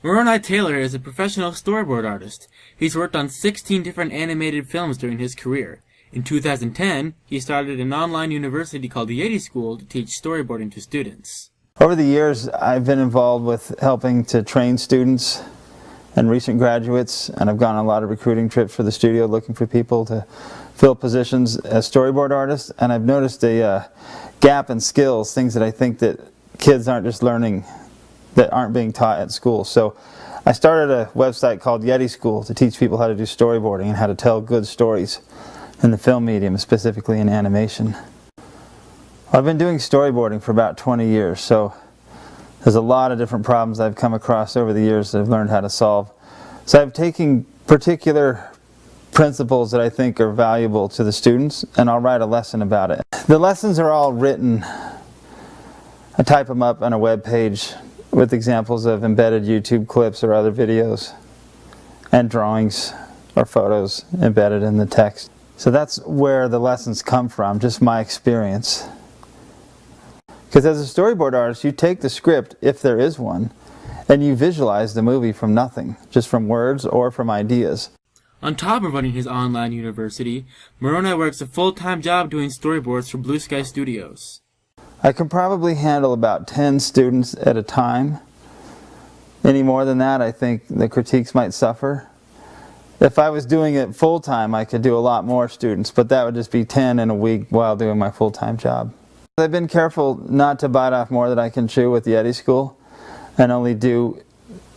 Moroni Taylor is a professional storyboard artist. He's worked on 16 different animated films during his career. In 2010, he started an online university called the Yeti School to teach storyboarding to students. Over the years, I've been involved with helping to train students and recent graduates, and I've gone on a lot of recruiting trips for the studio looking for people to fill positions as storyboard artists, and I've noticed a gap in skills, things that I think that kids aren't just learning, that aren't being taught at school. So I started a website called Yeti School to teach people how to do storyboarding and how to tell good stories in the film medium, specifically in animation. I've been doing storyboarding for about 20 years, so there's a lot of different problems I've come across over the years that I've learned how to solve. So I've taken particular principles that I think are valuable to the students, and I'll write a lesson about it. The lessons are all written. I type them up on a web page with examples of embedded YouTube clips or other videos, and drawings or photos embedded in the text. So that's where the lessons come from, just my experience. Because as a storyboard artist, you take the script, if there is one, and you visualize the movie from nothing, just from words or from ideas. On top of running his online university, Moroni works a full-time job doing storyboards for Blue Sky Studios. I can probably handle about 10 students at a time. Any more than that, I think the critiques might suffer. If I was doing it full-time, I could do a lot more students, but that would just be 10 in a week while doing my full-time job. I've been careful not to bite off more than I can chew with Yeti School, and only do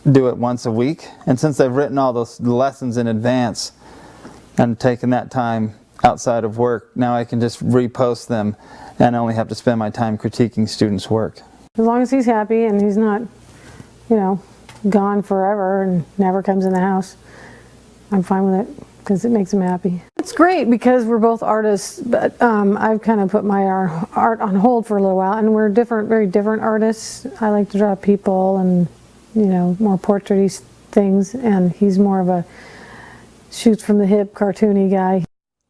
it once a week. And since I've written all those lessons in advance and taken that time outside of work, now I can just repost them and only have to spend my time critiquing students' work. As long as he's happy and he's not, gone forever and never comes in the house, I'm fine with it because it makes him happy. It's great because we're both artists, but I've kind of put my art on hold for a little while, and we're very different artists. I like to draw people and, more portraity things, and he's more of a shoots from the hip, cartoony guy.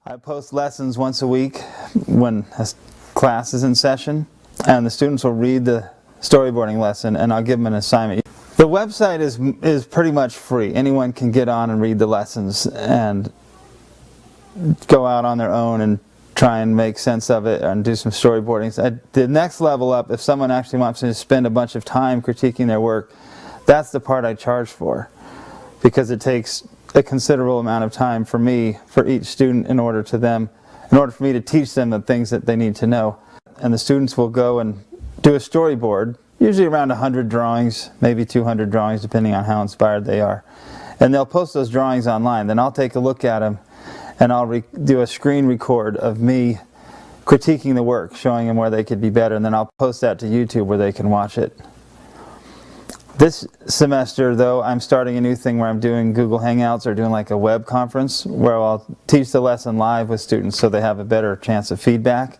I post lessons once a week when a class is in session, and the students will read the storyboarding lesson, and I'll give them an assignment. The website is pretty much free. Anyone can get on and read the lessons and go out on their own and try and make sense of it and do some storyboarding. The next level up, if someone actually wants to spend a bunch of time critiquing their work, that's the part I charge for, because it takes a considerable amount of time for me, for each student, in order for me to teach them the things that they need to know. And the students will go and do a storyboard, usually around 100 drawings, maybe 200 drawings, depending on how inspired they are. And they'll post those drawings online. Then I'll take a look at them, and I'll do a screen record of me critiquing the work, showing them where they could be better, and then I'll post that to YouTube where they can watch it. This semester, though, I'm starting a new thing where I'm doing Google Hangouts, or doing like a web conference where I'll teach the lesson live with students so they have a better chance of feedback.